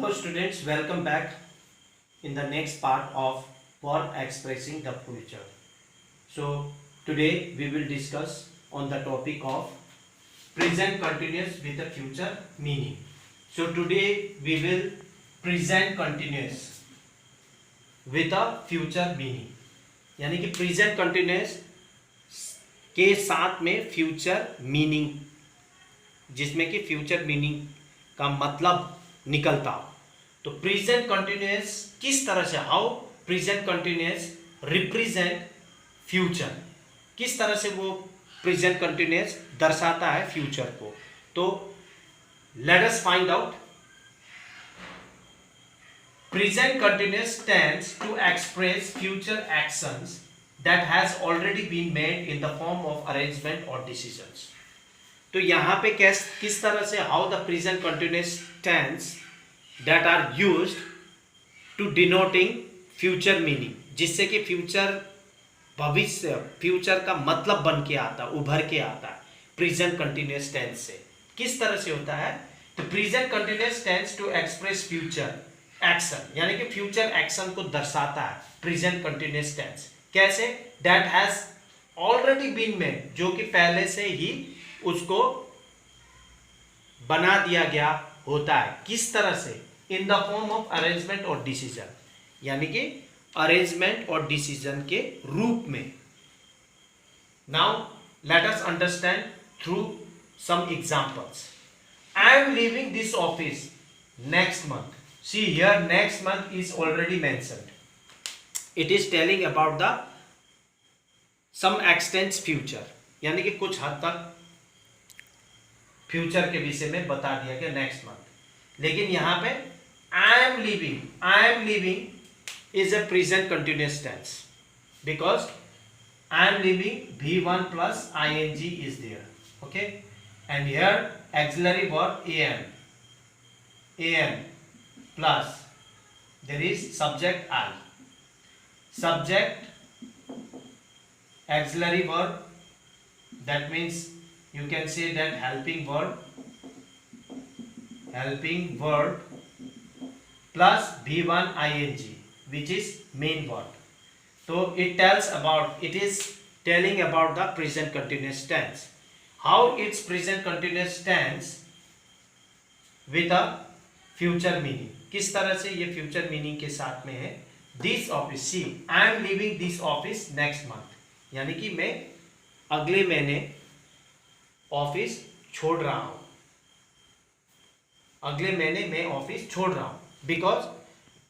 Hello students, welcome back in the next part of for expressing the future. So today we will discuss on the topic of present continuous with the future meaning. So today we will present continuous with a future meaning, यानी कि present continuous के साथ में future meaning, जिसमें कि future meaning का मतलब निकलता हो. तो प्रेजेंट कंटिन्यूअस किस तरह से, how present continuous represent future, किस तरह से वो प्रेजेंट कंटिन्यूअस दर्शाता है फ्यूचर को. तो let us find out. Present continuous tends to express future actions that has already been made in the form of arrangement or decisions. तो यहाँ पे किस तरह से how the present continuous tense that are used to denoting future meaning, जिससे कि future भविष्य future का मतलब बन के आता, उभर के आता है प्रेजेंट कंटिन्यूअस टेंस से. किस तरह से होता है? तो present continuous tense to express future action, यानी कि फ्यूचर एक्शन को दर्शाता है प्रेजेंट कंटिन्यूअस टेंस. कैसे? That has already been made, जो कि पहले से ही उसको बना दिया गया होता है. किस तरह से? In the form of arrangement और डिसीजन, यानी कि अरेंजमेंट और डिसीजन के रूप में. Now let us understand through some examples. I am leaving this office next month. See here next month is already mentioned. It is telling about the some extents future, यानी कि कुछ हद तक future के विषय में बता दिया गया नेक्स्ट मंथ. लेकिन यहाँ पे I am living is a present continuous tense, because I am living V1 plus ing is there. Okay, and here auxiliary verb am plus there is subject I. Subject auxiliary verb, that means you can say that helping verb plus V1 ing, which is main verb. So it is telling about the present continuous tense. How it's present continuous tense with a future meaning, किस तरह से ये future meaning के साथ में है. This office, see I am living this office next month, यानी कि मैं अगले महीने ऑफिस छोड़ रहा हूं. अगले महीने मैं ऑफिस छोड़ रहा हूं, बिकॉज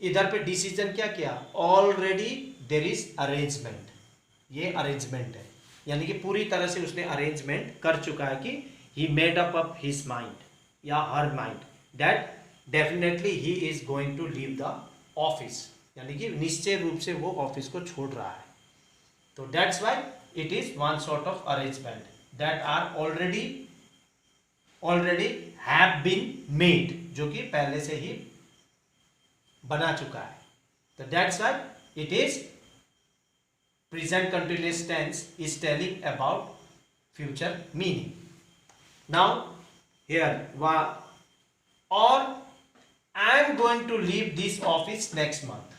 इधर पे डिसीजन क्या किया? Already there is arrangement. ये अरेंजमेंट है, यानी कि पूरी तरह से उसने अरेंजमेंट कर चुका है कि he made up his mind या her mind that definitely he is going to leave the office, यानी कि निश्चय रूप से वो ऑफिस को छोड़ रहा है. तो that's why it is one sort of arrangement that are already have been made, जो कि पहले से ही बना चुका है. तो that's why it is present continuous tense is telling about future meaning. Now here और I am going to leave this office next month,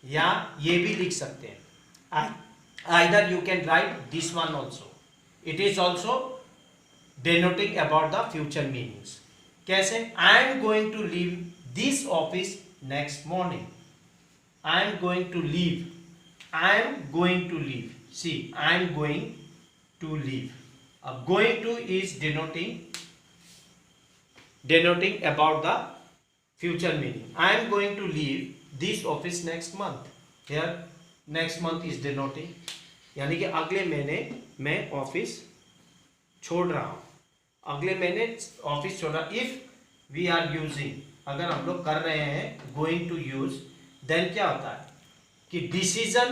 या ये भी लिख सकते हैं. Either you can write this one also. It is also denoting about the future meanings. कैसे? I am going to leave this office next morning. I am going to leave, see I am going to leave. अब going to is denoting about the future meaning. I am going to leave this office next month. Here next month is denoting, यानी कि अगले महीने मैं office छोड़ रहा हूँ. अगले महीने ऑफिस छोड़ रहा. इफ वी आर यूजिंग, अगर हम लोग कर रहे हैं गोइंग टू यूज, देन क्या होता है कि डिसीजन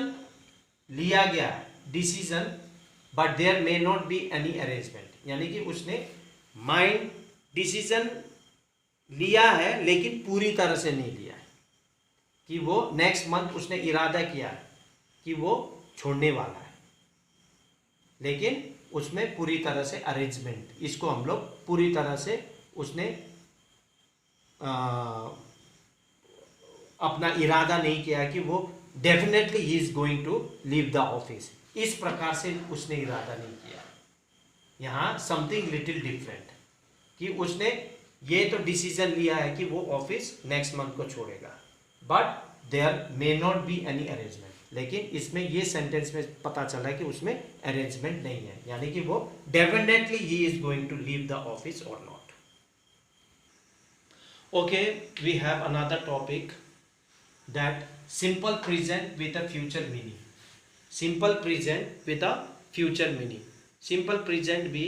लिया गया है, decision but there may not be any arrangement, यानी कि उसने माइंड डिसीजन लिया है लेकिन पूरी तरह से नहीं लिया है कि वो नेक्स्ट मंथ उसने इरादा किया है कि वो छोड़ने वाला है, लेकिन उसमें पूरी तरह से अरेंजमेंट, इसको हम लोग पूरी तरह से उसने अपना इरादा नहीं किया कि वो definitely he is going to leave the office, इस प्रकार से उसने इरादा नहीं किया। यहाँ समथिंग लिटिल डिफरेंट, कि उसने ये तो डिसीजन लिया है कि वो ऑफिस नेक्स्ट मंथ को छोड़ेगा, but there may not be any arrangement. लेकिन इसमें ये सेंटेंस में पता चला है कि उसमें अरेंजमेंट नहीं है, यानी कि वो definitely he is going to leave the office or not. Okay, we have another topic, that simple present with a future meaning. Simple present with a future meaning, simple present भी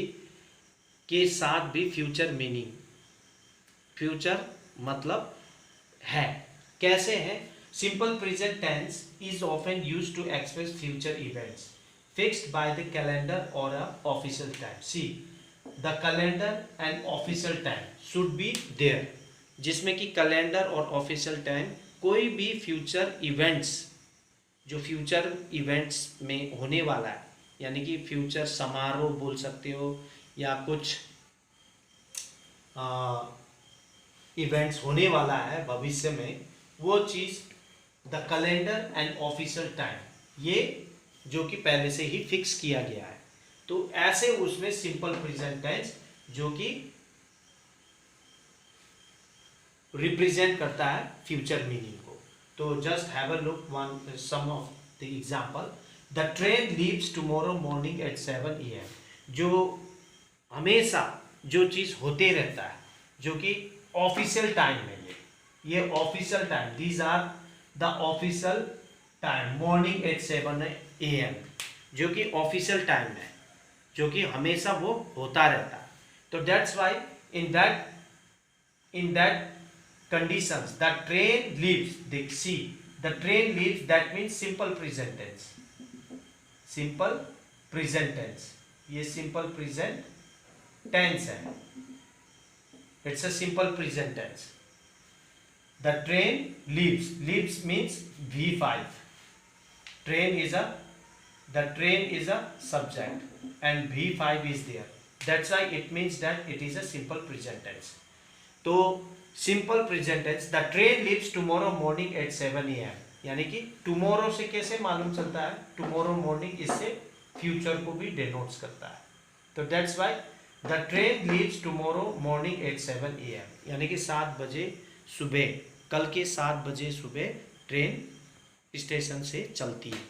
के साथ भी future meaning. Future मतलब है, कैसे है? Simple present tense is often used to express future events fixed by the calendar or a official time. See, the calendar and official time should be there, जिसमें कि कैलेंडर और official time कोई भी future events, जो future events में होने वाला है, यानी कि फ्यूचर समारोह बोल सकते हो या कुछ इवेंट्स होने वाला है भविष्य में, वो चीज़ the calendar and official time, ये जो कि पहले से ही फिक्स किया गया है, तो ऐसे उसमें सिंपल प्रेजेंट टेंस जो कि रिप्रेजेंट करता है फ्यूचर मीनिंग को। तो just have a look on some of the example. The train leaves tomorrow morning at 7 AM, जो हमेशा जो चीज़ होते रहता है, जो कि ऑफिशियल टाइम है, ये official time, these are the official time, morning at 7 AM, जो कि ऑफिशियल टाइम है, जो कि हमेशा वो होता रहता है। तो that's Y in that conditions the train leaves, they see the train leaves, that means simple present tense, simple present tense, ये simple present tense है, it's a simple present tense। the train leaves, leaves means V5, train is a, the train is a subject and V5 is there, that's why it means that it is a simple present tense। तो simple present tense, the train leaves tomorrow morning at 7 AM, यानी कि tomorrow से कैसे मालूम चलता है? Tomorrow morning इससे future को भी डिनोट्स करता है, तो that's why the train leaves tomorrow morning at 7 AM, यानी कि 7 बजे सुबह, कल के 7 बजे सुबह ट्रेन स्टेशन से चलती है।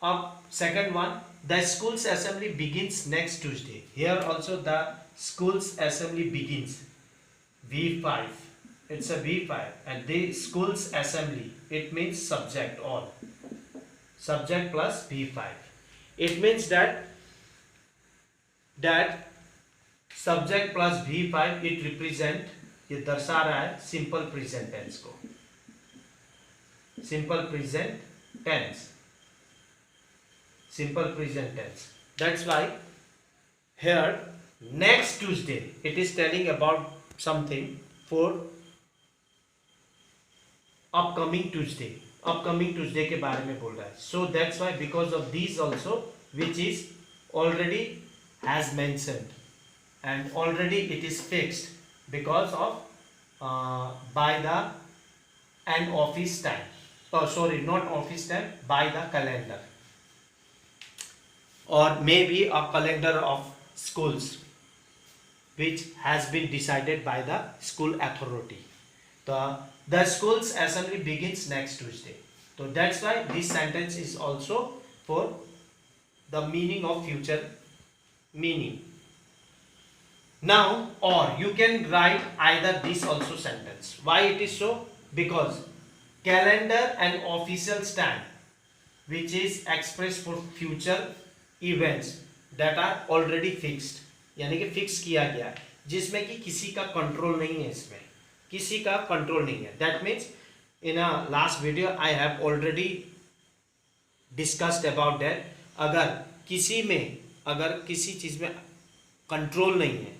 अब second one, the schools assembly begins next Tuesday, here also the schools assembly begins, V5, it's a V5, and the schools assembly, it means subject, all subject plus V5, it means that subject plus V5 it represent, ये दर्शा रहा है simple present tense को, simple present tense, simple present tense, that's why here next Tuesday it is telling about something for upcoming Tuesday, upcoming Tuesday के बारे में बोल रहा है, so that's why because of these also which is already has mentioned and already it is fixed because of by the an office time, oh sorry not office time, by the calendar or maybe a calendar of schools which has been decided by the school authority. The school's assembly begins next Tuesday. So that's why this sentence is also for the meaning of future meaning. Now, or you can write either this also sentence. Why it is so? Because calendar and official stand, which is expressed for future events that are already fixed, यानी कि fix किया गया है, जिसमें कि किसी का control नहीं है, इसमें किसी का कंट्रोल नहीं है। That means in a last video I have already discussed about that, अगर किसी में, अगर किसी चीज़ में कंट्रोल नहीं है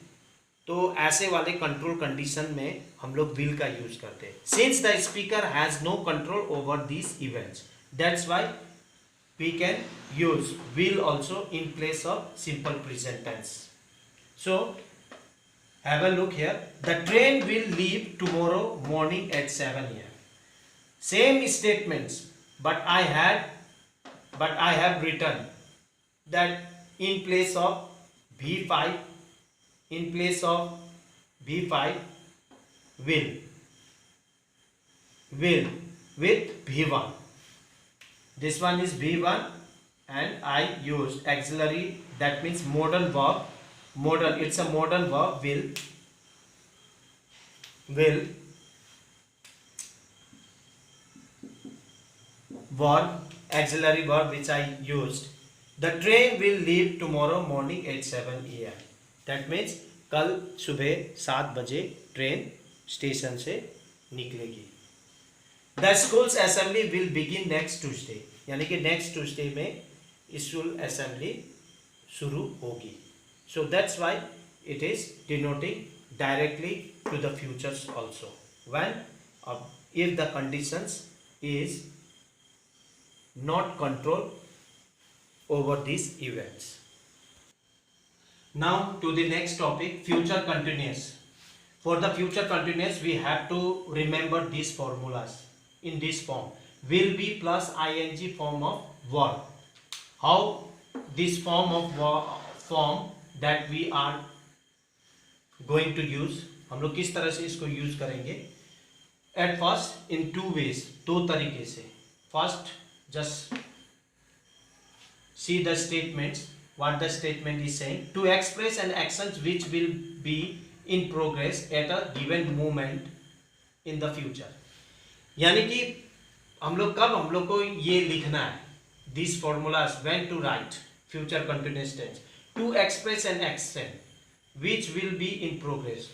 तो ऐसे वाले कंट्रोल कंडीशन में हम लोग विल का यूज करते हैं। Since the speaker has no control over this events, that's why we can use will also in place of simple present tense. So Have a look here. The train will leave tomorrow morning at 7 a.m. Same statements, but I have written that in place of V5, in place of V5 will with V1. This one is V1 and I used auxiliary, that means modal verb. Modal, it's a modal verb, will verb, auxiliary verb which I used. The train will leave tomorrow morning at 7 a.m. That means कल सुबह 7 बजे train station से निकलेगी. The school's assembly will begin next Tuesday. यानी कि next Tuesday में school assembly शुरू होगी. So that's why it is denoting directly to the futures also. When if the conditions is not control over these events. Now to the next topic, future continuous. For the future continuous we have to remember these formulas in this form. Will be plus ing form of verb. How this form that we are going to use, हम लोग किस तरह से इसको use करेंगे. At first in two ways, दो तरीके से. First, just see the statements, what the statement is saying. To express an action which will be in progress at a given moment in the future. यानी कि हम लोग को ये लिखना है, this formulas when to write future continuous tense. To express an action which will be in progress.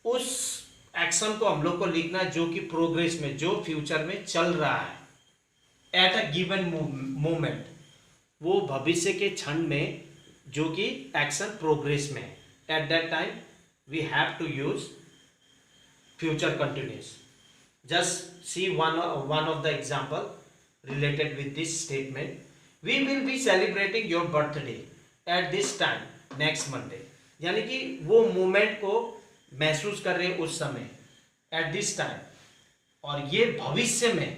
उस action को हम लोग को लिखना है जो कि प्रोग्रेस में, जो फ्यूचर में चल रहा है. एट अ गिवन मोमेंट, वो भविष्य के क्षण में जो कि एक्शन प्रोग्रेस में है. At that time we have to use future continuous. Just see one of the example related with this statement. We will be celebrating your birthday at this time next Monday. यानी कि वो moment को महसूस कर रहे उस समय, at this time, और ये भविष्य में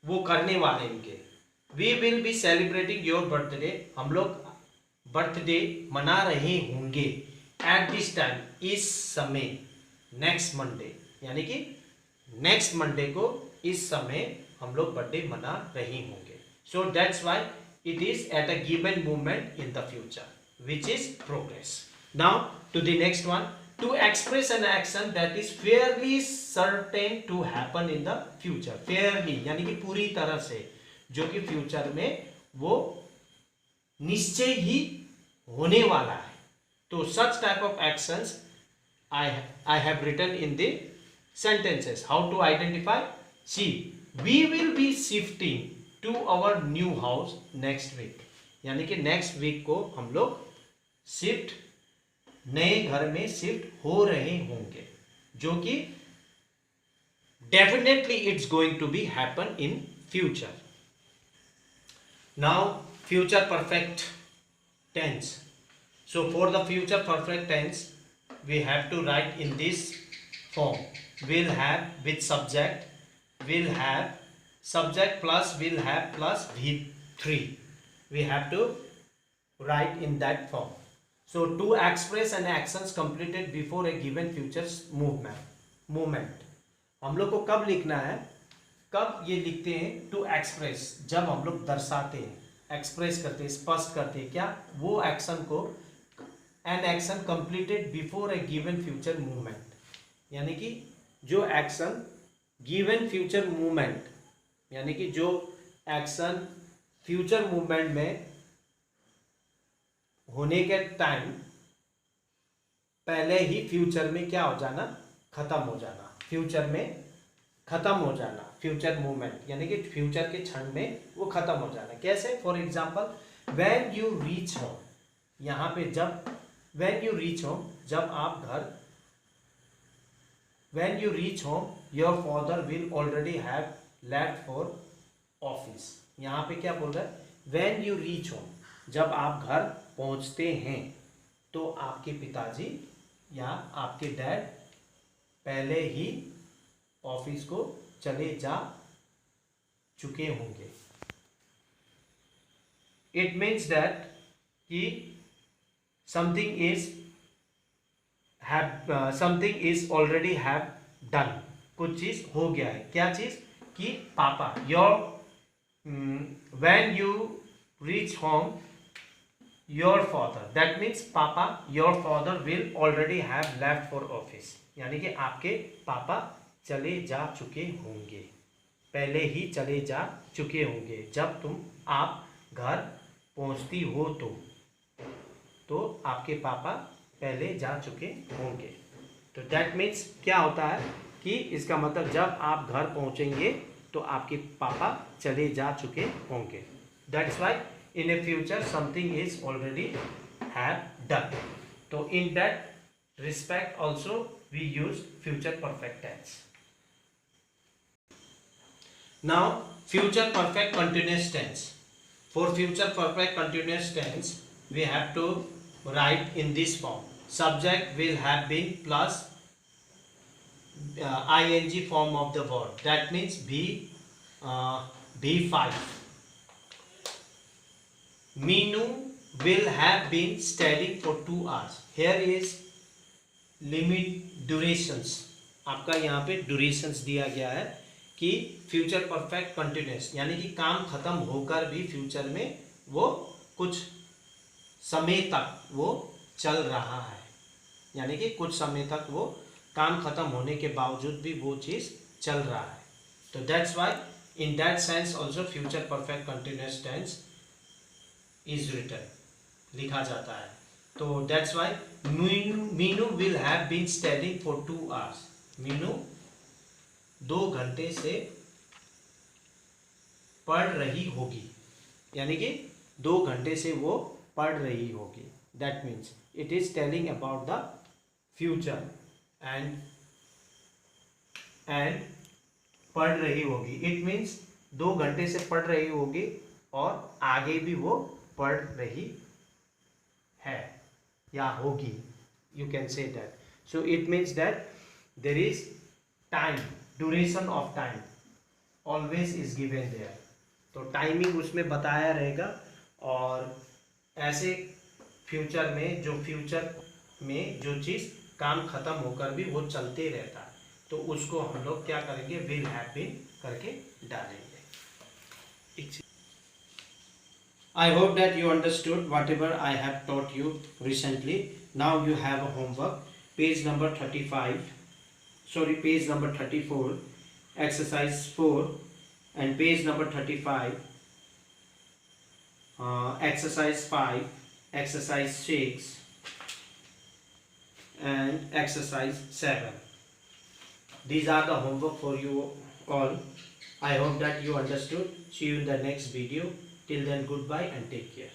वो करने वाले इनके. We will be celebrating your birthday, हम लोग बर्थडे मना रहे होंगे. at this time, इस समय, next Monday, यानी कि नेक्स्ट मंडे को इस समय हम लोग बर्थडे मना रहे होंगे. So that's why it is at a given moment in the future which is progress. Now to the next one. To express an action that is fairly certain to happen in the future. Fairly यानी कि पूरी तरह से, जो कि future में वो निश्चय ही होने वाला है. तो such type of actions I have written in the sentences. How to identify? See, we will be shifting to our new house next week. यानी कि नेक्स्ट वीक को हम लोग शिफ्ट, नए घर में शिफ्ट हो रहे होंगे, जो कि definitely it's going to be happen in future. Now future perfect tense. So for the future perfect tense we have to write in this form. Will have with subject, will have subject plus will have plus V3. We have to write in that form. So to express an actions completed before a given future moment. हम लोग को कब लिखना है, कब ये लिखते हैं? टू एक्सप्रेस, जब हम लोग दर्शाते हैं, एक्सप्रेस करते हैं, स्पष्ट करते हैं क्या, वो एक्शन को. An action completed before A given future movement, यानी कि जो एक्शन गिवन फ्यूचर मूवमेंट, यानी कि जो एक्शन फ्यूचर मूवमेंट में होने के टाइम पहले ही फ्यूचर में क्या हो जाना, खत्म हो जाना, फ्यूचर में खत्म हो जाना. फ्यूचर मूवमेंट यानी कि फ्यूचर के क्षण में वो खत्म हो जाना. कैसे? For example, when you reach home, यहाँ पे जब व्हेन यू रीच होम, जब आप घर, when you reach home your father will already have left for office. यहाँ पे क्या बोल रहा है? व्हेन यू रीच होम, जब आप घर पहुँचते हैं तो आपके पिताजी या आपके डैड पहले ही ऑफिस को चले जा चुके होंगे। इट मीन्स दैट कि something is already have done, कुछ चीज हो गया है। क्या चीज? कि पापा, your when you reach home your father, that means पापा, your father will already have left for office, यानी कि आपके पापा चले जा चुके होंगे, पहले ही चले जा चुके होंगे। जब आप घर पहुंचती हो तो आपके पापा पहले जा चुके होंगे। तो दैट मीन्स क्या होता है कि इसका मतलब जब आप घर पहुंचेंगे तो आपके पापा चले जा चुके होंगे। That's why in a future something is already have done. तो in that respect also we use future perfect tense. Now future perfect continuous tense. For future perfect continuous tense we have to write in this form. Subject will have been plus ing form of the word. That means B5. Meenu will have been studying for 2 hours. Here is limit durations. आपका यहाँ पे durations दिया गया है कि future perfect continuous, यानी कि काम खत्म होकर भी फ्यूचर में वो कुछ समय तक वो चल रहा है, यानी कि कुछ समय तक वो काम खत्म होने के बावजूद भी वो चीज़ चल रहा है। तो that's why in that sense also future perfect continuous tense is written, लिखा जाता है। तो that's why Meenu will have been studying for 2 hours. Meenu 2 घंटे से पढ़ रही होगी, यानी कि 2 घंटे से वो पढ़ रही होगी। That means it is telling about the future and पढ़ रही होगी। इट मीन्स 2 घंटे से पढ़ रही होगी और आगे भी वो पढ़ रही है या होगी, you can say that. So it means that there is time, duration of time always is given there. तो टाइमिंग उसमें बताया रहेगा, और ऐसे फ्यूचर में जो चीज़ काम खत्म होकर भी वो चलते रहता है, तो उसको हम लोग क्या करेंगे, विल हैव बीन करके डालेंगे। I hope that you understood whatever I have taught you recently. Now you have a homework, page number 34, exercise 4, and page number 35, exercise 5, exercise 6, and exercise 7. These are the homework for you all. I hope that you understood. See you in the next video. Till then, goodbye and take care.